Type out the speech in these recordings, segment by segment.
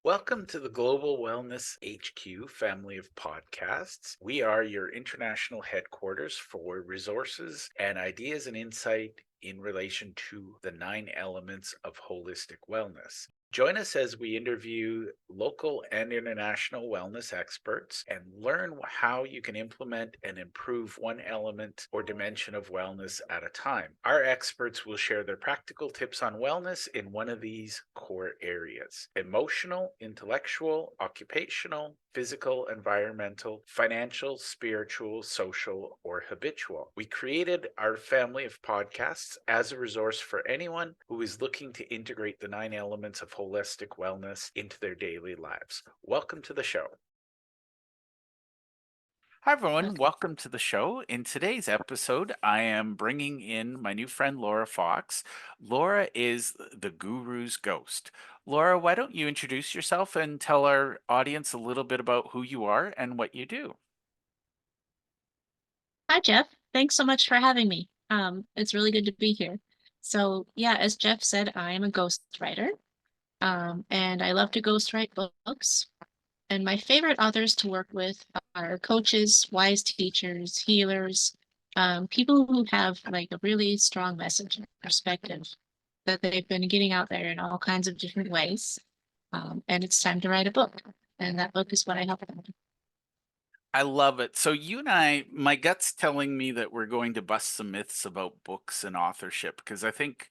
Welcome to the Global Wellness HQ family of podcasts. We are your international headquarters for resources and ideas and insight in relation to the 9 elements of holistic wellness. Join us as we interview local and international wellness experts and learn how you can implement and improve one element or dimension of wellness at a time. Our experts will share their practical tips on wellness in one of these core areas: emotional, intellectual, occupational, physical, environmental, financial, spiritual, social, or habitual. We created our family of podcasts as a resource for anyone who is looking to integrate the 9 elements of holistic wellness into their daily lives. Welcome to the show. Hi, everyone. Welcome to the show. In today's episode, I am bringing in my new friend, Laura Fox. Laura is the guru's ghost. Laura, why don't you introduce yourself and tell our audience a little bit about who you are and what you do? Hi, Jeff. Thanks so much for having me. It's really good to be here. So, yeah, as Jeff said, I am a ghostwriter, and I love to ghostwrite books. And my favorite authors to work with are coaches, wise teachers, healers, people who have like a really strong message and perspective that they've been getting out there in all kinds of different ways. And it's time to write a book. And that book is what I help them with. I love it. So you and I, my gut's telling me that we're going to bust some myths about books and authorship because I think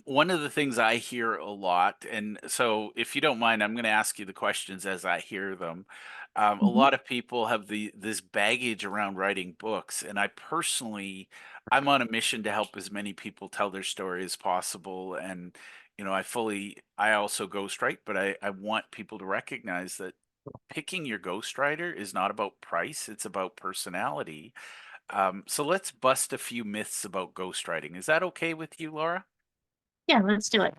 one of the things I hear a lot, and so if you don't mind, I'm going to ask you the questions as I hear them. A Mhm. lot of people have this baggage around writing books, and I personally, I'm on a mission to help as many people tell their story as possible. And I also ghostwrite, but I want people to recognize that picking your ghostwriter is not about price, it's about personality. So let's bust a few myths about ghostwriting. Is that okay with you, Laura? Yeah, let's do it.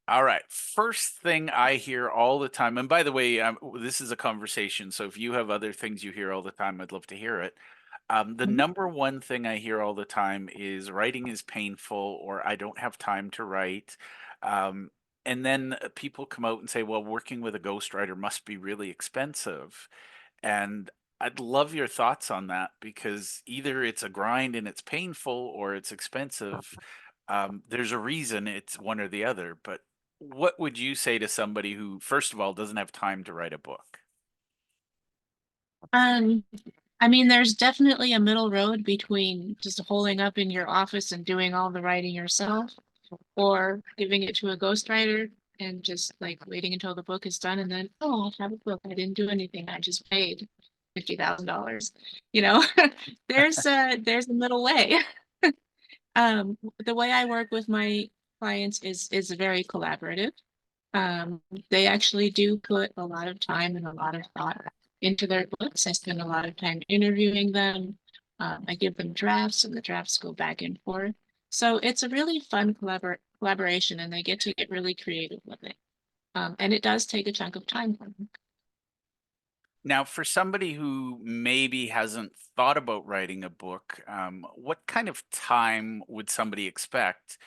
All right. First thing I hear all the time, and by the way, this is a conversation. So if you have other things you hear all the time, I'd love to hear it. The Mhm. number one thing I hear all the time is writing is painful, or I don't have time to write. Um, and then people come out and say, well, working with a ghostwriter must be really expensive. And I'd love your thoughts on that because either it's a grind and it's painful or it's expensive. There's a reason it's one or the other. But what would you say to somebody who, first of all, doesn't have time to write a book? Um, I mean, there's definitely a middle road between just holding up in your office and doing all the writing yourself, or giving it to a ghostwriter and just like waiting until the book is done and then, oh, I have a book. I didn't do anything. I just paid $50,000. You know, there's a middle way. The way I work with my clients is very collaborative. Um, they actually do put a lot of time and a lot of thought into their books. I spend a lot of time interviewing them. I give them drafts, and the drafts go back and forth. So it's a really fun collaboration, and they get to get really creative with it. And it does take a chunk of time from them. Now, for somebody who maybe hasn't thought about writing a book, what kind of time would somebody expect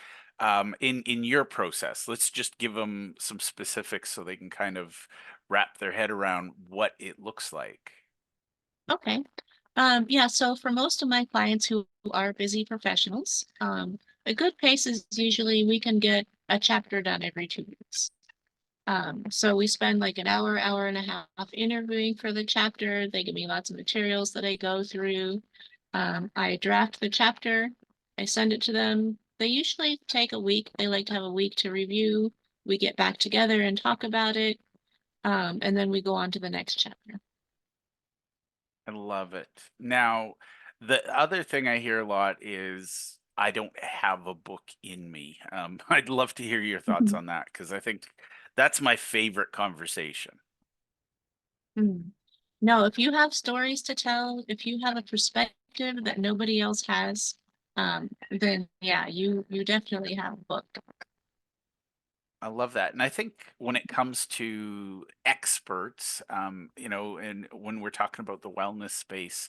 in your process? Let's just give them some specifics so they can kind of wrap their head around what it looks like. Okay. Yeah, so for most of my clients who are busy professionals, a good pace is usually we can get a chapter done every 2 weeks. So we spend like an hour, hour and a half interviewing for the chapter. They give me lots of materials that I go through. I draft the chapter, I send it to them. They usually take a week. They like to have a week to review. We get back together and talk about it. And then we go on to the next chapter. I love it. Now, the other thing I hear a lot is I don't have a book in me. I'd love to hear your thoughts Mhm. on that because I think that's my favorite conversation. Mm. No, if you have stories to tell, if you have a perspective that nobody else has, then yeah, you definitely have a book. I love that. And I think when it comes to experts, and when we're talking about the wellness space,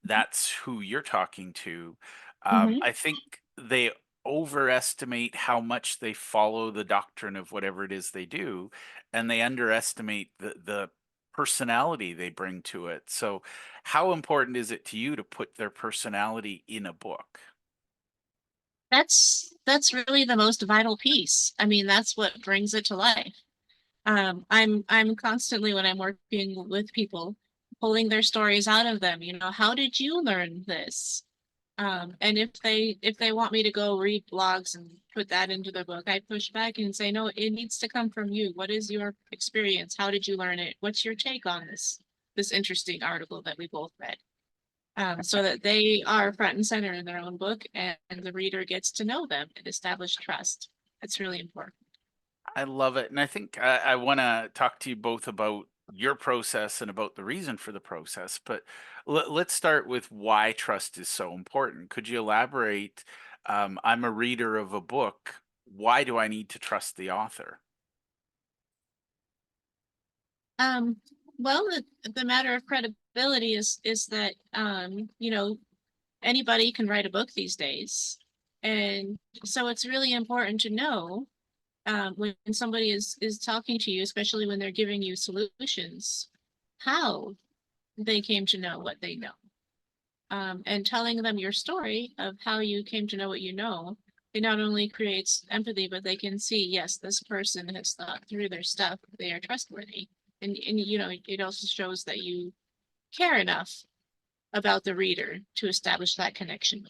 that's who you're talking to. Mhm. I think they overestimate how much they follow the doctrine of whatever it is they do, and they underestimate the personality they bring to it. So, how important is it to you to put their personality in a book? That's really the most vital piece. I mean, that's what brings it to life. I'm constantly when I'm working with people, pulling their stories out of them. You know, how did you learn this? And if they want me to go read blogs and put that into the book, I push back and say, no, it needs to come from you. What is your experience? How did you learn it? What's your take on this interesting article that we both read? So that they are front and center in their own book, and the reader gets to know them and establish trust. It's really important. I love it. And I think I want to talk to you both about your process and about the reason for the process. But let's start with why trust is so important. Could you elaborate? I'm a reader of a book. Why do I need to trust the author? Um, well, the matter of credibility is that you know, anybody can write a book these days. And so it's really important to know when somebody is talking to you, especially when they're giving you solutions, how they came to know what they know. And telling them your story of how you came to know what you know, it not only creates empathy, but they can see, yes, this person has thought through their stuff, they are trustworthy. And you know, it also shows that you care enough about the reader to establish that connection.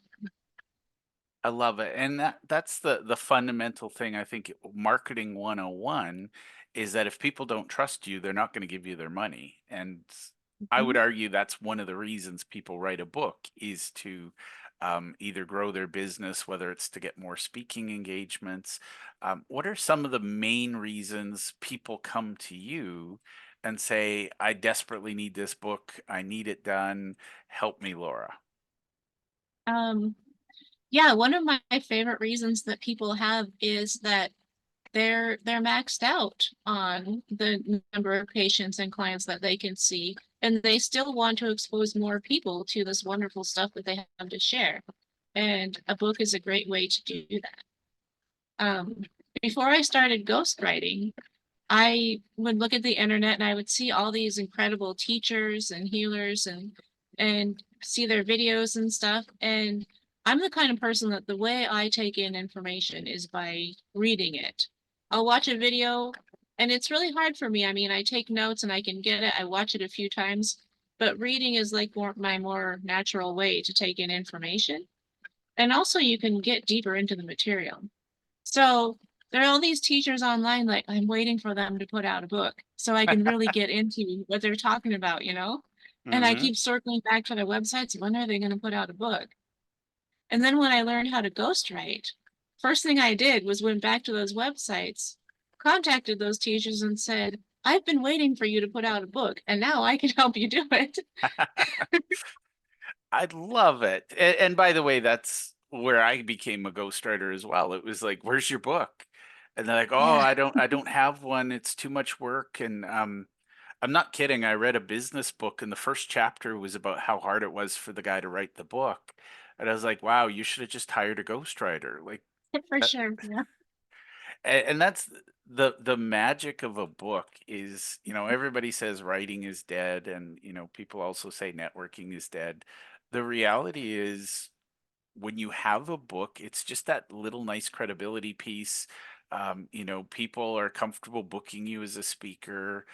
I love it. And that's the fundamental thing. I think marketing 101 is that if people don't trust you, they're not going to give you their money. And I would Mhm. argue that's one of the reasons people write a book is to either grow their business, whether it's to get more speaking engagements. What are some of the main reasons people come to you and say, I desperately need this book. I need it done. Help me, Laura. Um, yeah, one of my favorite reasons that people have is that they're maxed out on the number of patients and clients that they can see, and they still want to expose more people to this wonderful stuff that they have to share. And a book is a great way to do that. Um, Before I started ghostwriting, I would look at the internet and I would see all these incredible teachers and healers and see their videos and stuff. And I'm the kind of person that the way I take in information is by reading it. I'll watch a video and it's really hard for me. I mean, I take notes and I can get it. I watch it a few times, but reading is like my more natural way to take in information. And also you can get deeper into the material. So there are all these teachers online, like I'm waiting for them to put out a book so I can really get into what they're talking about, you know? And I Hmm. keep circling back to their websites. When are they going to put out a book? And then when I learned how to ghostwrite, first thing I did was went back to those websites, contacted those teachers and said, I've been waiting for you to put out a book and now I can help you do it. I love it. And by the way, that's where I became a ghostwriter as well. It was like, "Where's your book?" And they're like, "Oh, Yeah. I don't have one. It's too much work." And I'm not kidding. I read a business book, and the first chapter was about how hard it was for the guy to write the book. And I was like, "Wow, you should have just hired a ghostwriter." Like For that, sure. Yeah. and that's the magic of a book is, everybody says writing is dead, and people also say networking is dead. The reality is when you have a book, it's just that little nice credibility piece. People are comfortable booking you as a speaker.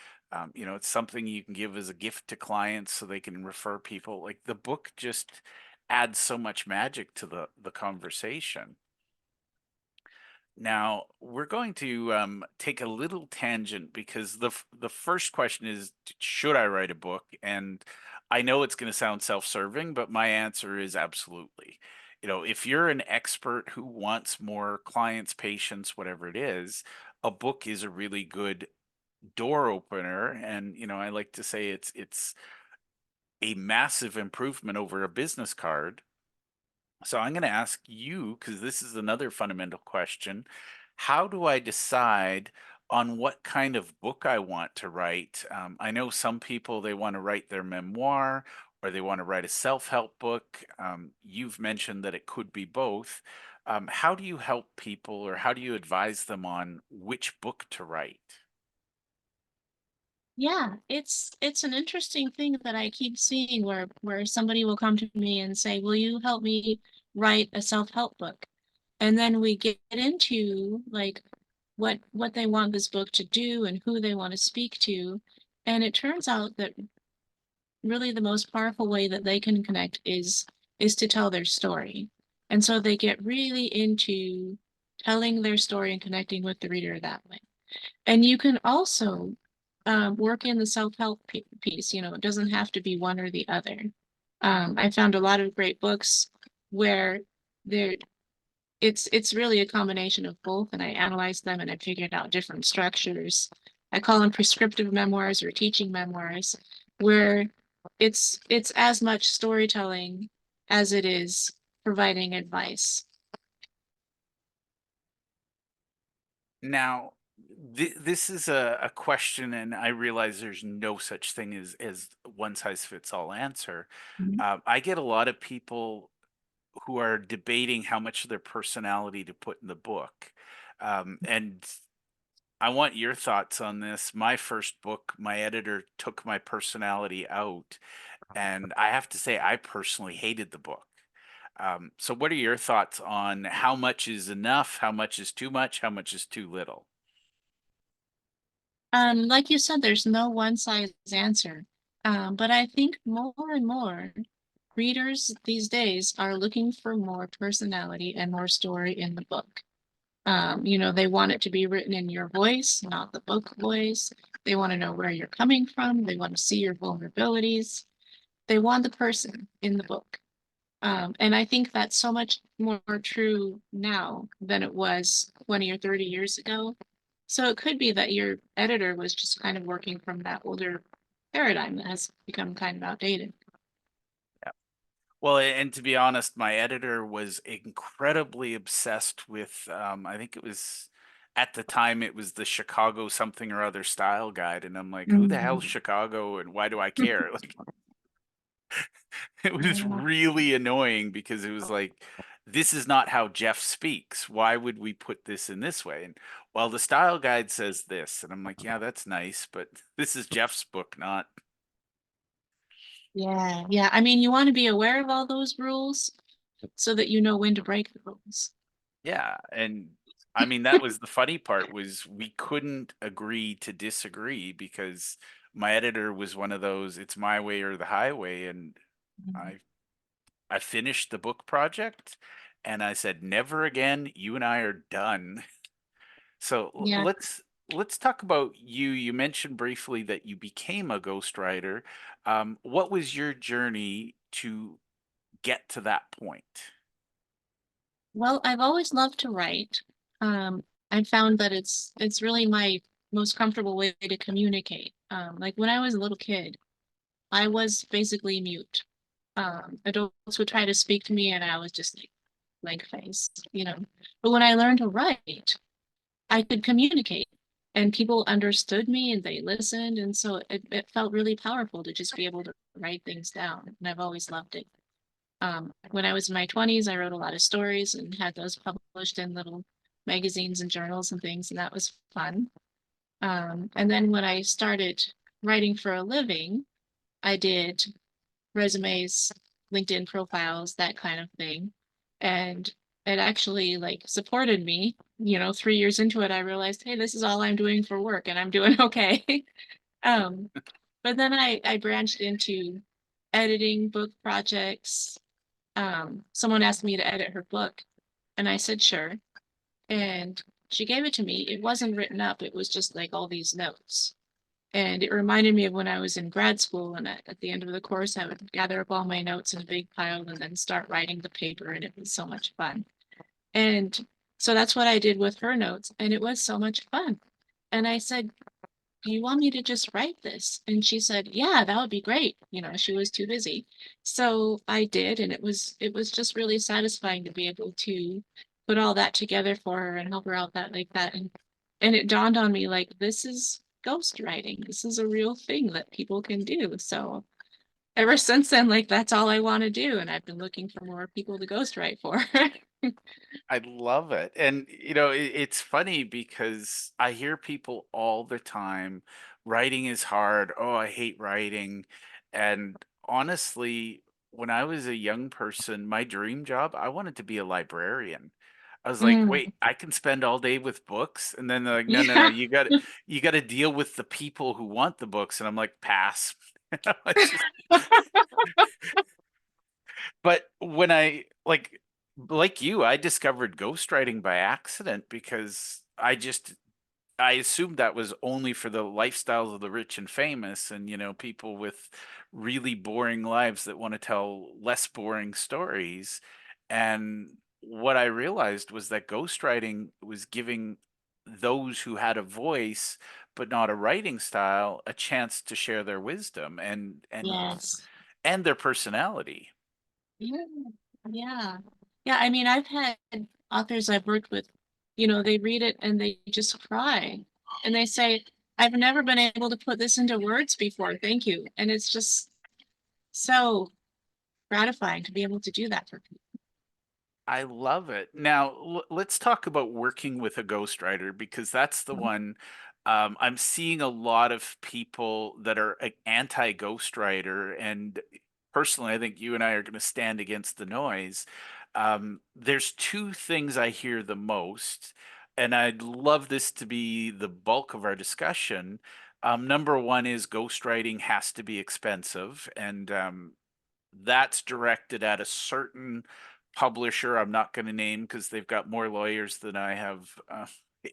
It's something you can give as a gift to clients so they can refer people. Like the book just adds so much magic to the conversation. Now, we're going to take a little tangent because the first question is, should I write a book? And I know it's going to sound self-serving, but my answer is absolutely. If you're an expert who wants more clients, patients, whatever it is, a book is a really good door opener. And I like to say it's a massive improvement over a business card. So I'm going to ask you, because this is another fundamental question. How do I decide on what kind of book I want to write? I know some people, they want to write their memoir or they want to write a self-help book. You've mentioned that it could be both. How do you help people, or how do you advise them on which book to write? Yeah, it's an interesting thing that I keep seeing where somebody will come to me and say, "Will you help me write a self-help book?" And then we get into like what they want this book to do and who they want to speak to. And it turns out that really the most powerful way that they can connect is to tell their story. And so they get really into telling their story and connecting with the reader that way. And you can also work in the self-help piece. It doesn't have to be one or the other. I found a lot of great books where there it's really a combination of both, and I analyzed them and I figured out different structures. I call them prescriptive memoirs or teaching memoirs, where it's as much storytelling as it is providing advice. Now, this is a question, and I realize there's no such thing as one size fits all answer. Mhm. I get a lot of people who are debating how much of their personality to put in the book. And I want your thoughts on this. My first book, my editor took my personality out, and I have to say, I personally hated the book. So, what are your thoughts on how much is enough, how much is too much, how much is too little? Like you said, there's no one size answer. But I think more and more readers these days are looking for more personality and more story in the book. They want it to be written in your voice, not the book voice. They want to know where you're coming from. They want to see your vulnerabilities. They want the person in the book. And I think that's so much more true now than it was 20 or 30 years ago. So it could be that your editor was just kind of working from that older paradigm that has become kind of outdated. Well, and to be honest, my editor was incredibly obsessed with, I think it was at the time it was the Chicago something or other style guide. And I'm like, who the hell's Mhm. Chicago and why do I care? Like, it was Yeah. really annoying because it was like, this is not how Jeff speaks. Why would we put this in this way? And well, the style guide says this. And I'm like, yeah, that's nice, but this is Jeff's book, not. Yeah, yeah. I mean, you want to be aware of all those rules so that you know when to break the rules. Yeah, and I mean, that was the funny part, was we couldn't agree to disagree because my editor was one of those, it's my way or the highway, and Mhm. I I finished the book project and I said, "Never again, you and I are done." So Yeah. let's talk about you. You mentioned briefly that you became a ghostwriter. What was your journey to get to that point? Well, I've always loved to write. I found that it's really my most comfortable way to communicate. Like when I was a little kid, I was basically mute. Adults would try to speak to me, and I was just like blank face, you know. But when I learned to write, I could communicate, and people understood me and they listened, and so it felt really powerful to just be able to write things down. And I've always loved it. When I was in my 20s, I wrote a lot of stories and had those published in little magazines and journals and things, and that was fun. And then when I started writing for a living, I did resumes, LinkedIn profiles, that kind of thing. And it actually like supported me. 3 years into it, I realized, hey, this is all I'm doing for work and I'm doing okay. um, but then I branched into editing book projects. Someone asked me to edit her book, and I said, sure. And she gave it to me. It wasn't written up, it was just like all these notes. And it reminded me of when I was in grad school, and at the end of the course, I would gather up all my notes in a big pile and then start writing the paper, and it was so much fun. And so that's what I did with her notes, and it was so much fun. And I said, do you want me to just write this? And she said, yeah, that would be great. She was too busy. So I did, and it was just really satisfying to be able to put all that together for her and help her out that like that. And it dawned on me like this is ghostwriting. This is a real thing that people can do. So ever since then, like that's all I want to do. And I've been looking for more people to ghostwrite for. I love it. And, it's funny because I hear people all the time, writing is hard. Oh, I hate writing. And honestly, when I was a young person, my dream job, I wanted to be a librarian. I was like, Mm, wait, I can spend all day with books. And then they're like, no, no, no, yeah. you got to deal with the people who want the books. And I'm like, pass. It's just, but when like you, I discovered ghostwriting by accident because I assumed that was only for the lifestyles of the rich and famous and, people with really boring lives that want to tell less boring stories. And what I realized was that ghostwriting was giving those who had a voice but not a writing style a chance to share their wisdom Yes. and their personality. Yeah. Yeah. Yeah. I mean, I've had authors I've worked with, they read it and they just cry. And they say, I've never been able to put this into words before. Thank you. And it's just so gratifying to be able to do that for people. I love it. Now, let's talk about working with a ghostwriter because that's the one I'm seeing a lot of people that are anti ghostwriter. And personally, I think you and I are going to stand against the noise. There's two things I hear the most, and I'd love this to be the bulk of our discussion. Number one is ghostwriting has to be expensive. And that's directed at a certain publisher I'm not going to name because they've got more lawyers than I have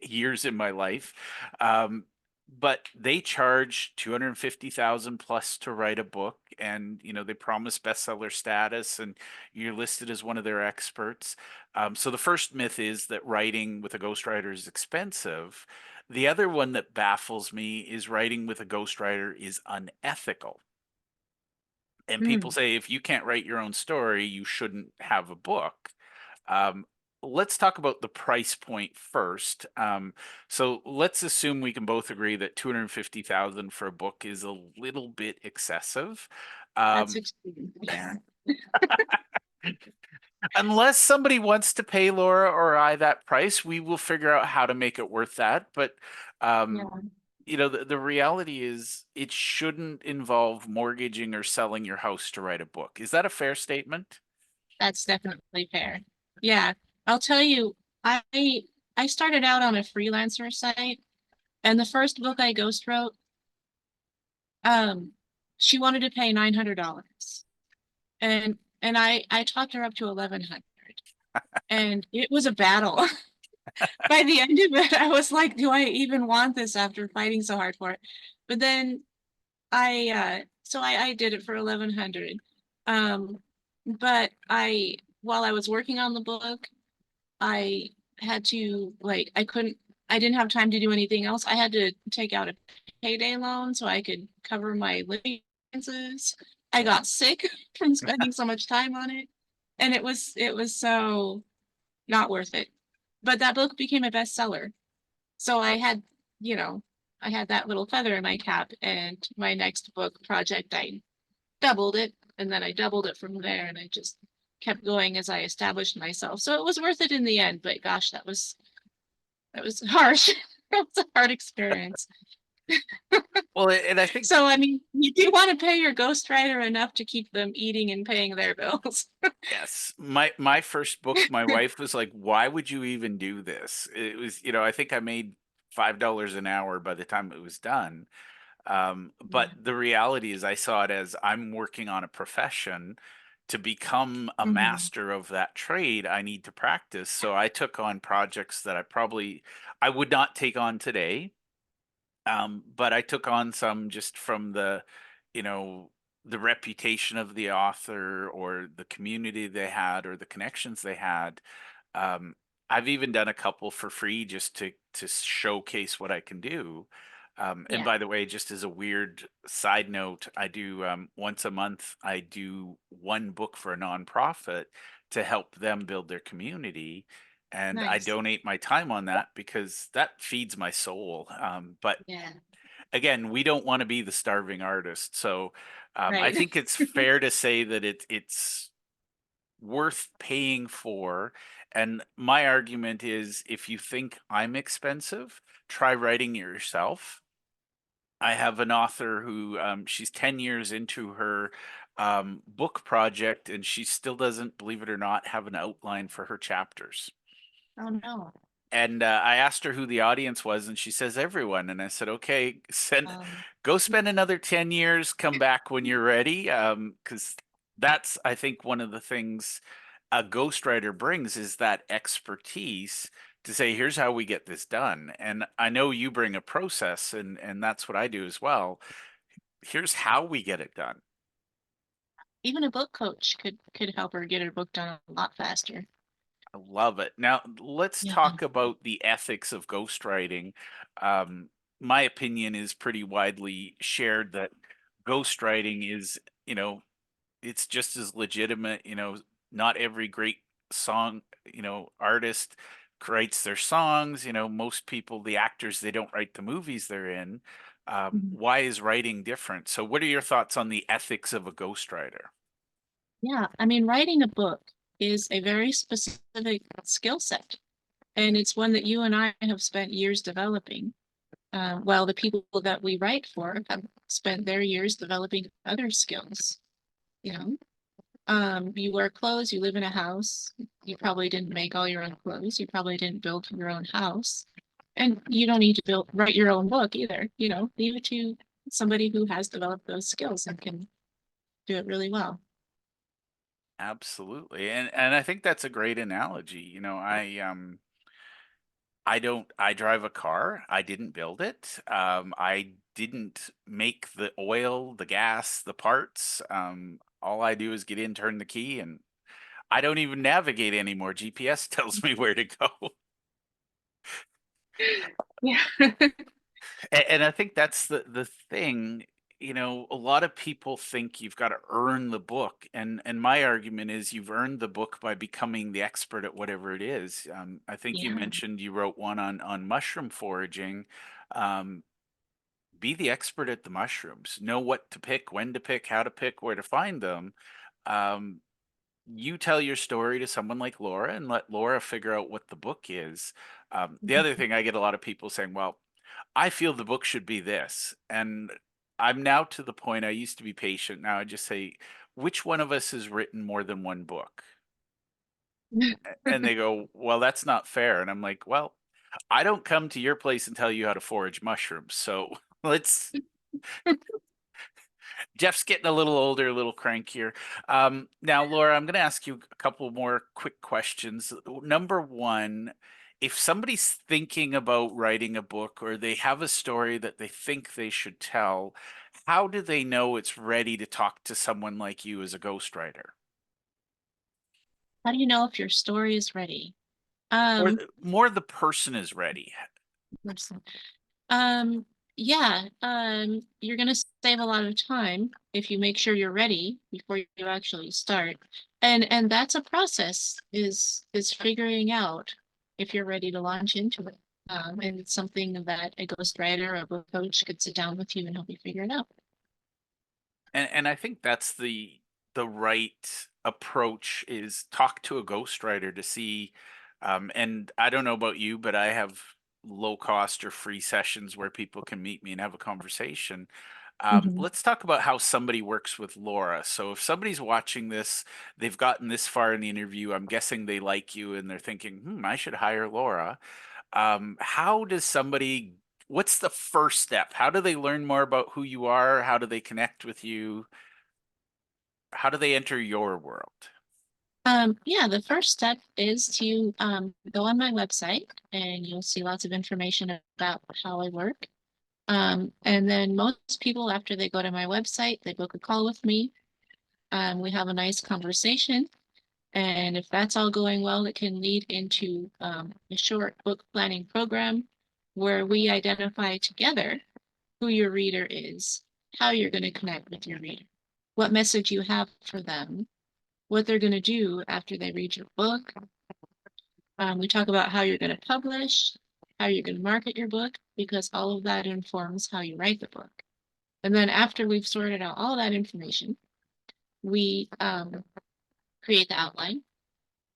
years in my life. Um, but they charge 250,000 plus to write a book, and they promise bestseller status, and you're listed as one of their experts. So the first myth is that writing with a ghostwriter is expensive. The other one that baffles me is writing with a ghostwriter is unethical. And people Mm, say if you can't write your own story, you shouldn't have a book. Um, let's talk about the price point first. So let's assume we can both agree that 250,000 for a book is a little bit excessive. that's Um, extreme. Yeah. unless somebody wants to pay Laura or I that price, we will figure out how to make it worth that. But um, Yeah. the reality is it shouldn't involve mortgaging or selling your house to write a book. Is that a fair statement? That's definitely fair. Yeah. I'll tell you, I I started out on a freelancer site and the first book I ghost wrote, um, she wanted to pay $900. And I talked her up to 1,100. And it was a battle. By the end of it, I was like, do I even want this after fighting so hard for it? But then I did it for 1,100. Um, but while I was working on the book, I had to I didn't have time to do anything else. I had to take out a payday loan so I could cover my living expenses. I got sick from spending so much time on it, and it was so not worth it. But that book became a bestseller. So you know, I had that little feather in my cap, and my next book project, I doubled it, and then I doubled it from there, and I just kept going as I established myself. So it was worth it in the end, but gosh, that was harsh. That was a hard experience. Well, and I think So I mean, you do want to pay your ghostwriter enough to keep them eating and paying their bills. yes, my first book, my wife was like, "Why would you even do this?" It was, I think I made $5 an hour by the time it was done. But Yeah. the reality is, I saw it as I'm working on a profession. To become a Mhm. master of that trade, I need to practice. So I took on projects that I would not take on today. But I took on some just from you know, the reputation of the author or the community they had or the connections they had. Um, I've even done a couple for free just to showcase what I can do. And Yeah. by the way, just as a weird side note, I do once a month, I do one book for a nonprofit to help them build their community. And I Nice. donate my time on that because that feeds my soul. But Yeah. again, we don't want to be the starving artist. So I Right. think it's fair to say that it's worth paying for. And my argument is if you think I'm expensive, try writing it yourself. I have an author who she's 10 years into her book project, and she still doesn't, believe it or not, have an outline for her chapters. Oh, no. And I asked her who the audience was, and she says everyone. And I said, okay, Um, go spend another 10 years, come back when you're ready. Because that's, I think, one of the things a ghostwriter brings is that expertise to say, here's how we get this done. And I know you bring a process, and that's what I do as well. Here's how we get it done. Even a book coach could help her get her book done a lot faster. I love it. Now, let's Yeah. talk about the ethics of ghostwriting. Um, my opinion is pretty widely shared that ghostwriting is, it's just as legitimate. Not every great song, artist writes their songs. Most people, the actors, they don't write the movies they're in. Mhm. Why is writing different? So, what are your thoughts on the ethics of a ghostwriter? Yeah, I mean, writing a book is a very specific skill set, and it's one that you and I have spent years developing. While the people that we write for have spent their years developing other skills. You know, you wear clothes, you live in a house. You probably didn't make all your own clothes. You probably didn't build your own house, and you don't need to write your own book either. Leave it to somebody who has developed those skills and can do it really well. Absolutely. And I think that's a great analogy. I don't I drive a car. I didn't build it. I didn't make the oil, the gas, the parts. All I do is get in, turn the key, and I don't even navigate anymore. GPS tells me where to go. Yeah. And I think that's the thing. A lot of people think you've got to earn the book, and my argument is you've earned the book by becoming the expert at whatever it is. I think you Yeah. mentioned you wrote one on mushroom foraging. Um, be the expert at the mushrooms. Know what to pick, when to pick, how to pick, where to find them. Um, you tell your story to someone like Laura and let Laura figure out what the book is. The other Mhm. thing, I get a lot of people saying, well, I feel the book should be this. And I'm now to the point, I used to be patient. Now I just say, which one of us has written more than one book? And they go, well, that's not fair. And I'm like, well, I don't come to your place and tell you how to forage mushrooms. So let's Jeff's getting a little older, a little crankier. Now, Laura, I'm going to ask you a couple more quick questions. Number one, if somebody's thinking about writing a book or they have a story that they think they should tell, how do they know it's ready to talk to someone like you as a ghostwriter? How do you know if your story is ready? Or Um, more the person is ready? let's see. Um, yeah, you're gonna save a lot of time if you make sure you're ready before you actually start. And that's a process is figuring out if you're ready to launch into it. And it's something that a ghostwriter or a book coach could sit down with you and help you figure it out. And I think that's the right approach is talk to a ghostwriter to see and I don't know about you, but I have low cost or free sessions where people can meet me and have a conversation. Mhm. Let's talk about how somebody works with Laura. So if somebody's watching this, they've gotten this far in the interview, I'm guessing they like you and they're thinking, I should hire Laura. How does somebody, what's the first step? How do they learn more about who you are? How do they connect with you? How do they enter your world? Yeah, the first step is to go on my website and you'll see lots of information about how I work. And then most people, after they go to my website, they book a call with me. We have a nice conversation. And if that's all going well, it can lead into a short book planning program where we identify together who your reader is, how you're going to connect with your reader, what message you have for them, what they're going to do after they read your book. We talk about how you're going to publish, how you're going to market your book, because all of that informs how you write the book. And then after we've sorted out all that information, we create the outline.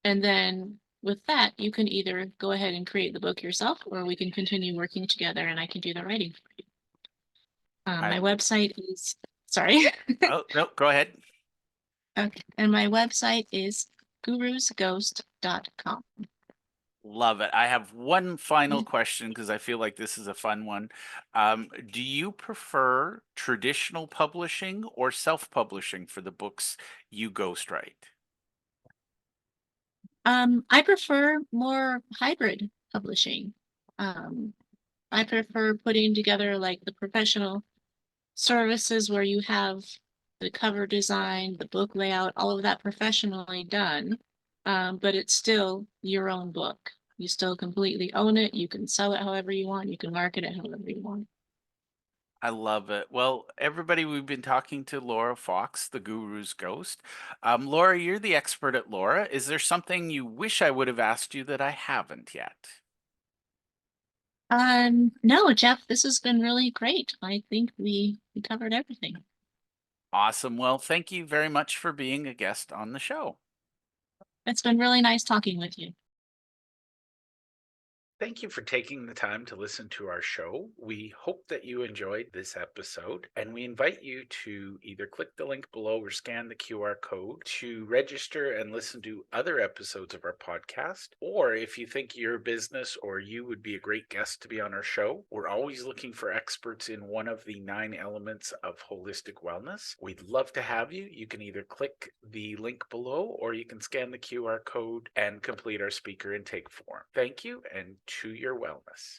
And then with that, you can either go ahead and create the book yourself, or we can continue working together and I can do the writing for you. My I website is, sorry. Oh, no, go ahead. Okay. And my website is gurusghost.com. Love it. I have one final question because I feel like this is a fun one. Do you prefer traditional publishing or self-publishing for the books you ghostwrite? I prefer more hybrid publishing. Um, I prefer putting together like the professional services where you have the cover design, the book layout, all of that professionally done. But it's still your own book. You still completely own it. You can sell it however you want. You can market it however you want. I love it. Well, everybody, we've been talking to Laura Fox, the Guru's Ghost. Laura, you're the expert at Laura. Is there something you wish I would have asked you that I haven't yet? No, Jeff, this has been really great. I think we covered everything. Awesome. Well, thank you very much for being a guest on the show. It's been really nice talking with you. Thank you for taking the time to listen to our show. We hope that you enjoyed this episode, and we invite you to either click the link below or scan the QR code to register and listen to other episodes of our podcast. Or if you think your business or you would be a great guest to be on our show, we're always looking for experts in one of the 9 elements of holistic wellness. We'd love to have you. You can either click the link below or you can scan the QR code and complete our speaker intake form. Thank you, and to your wellness.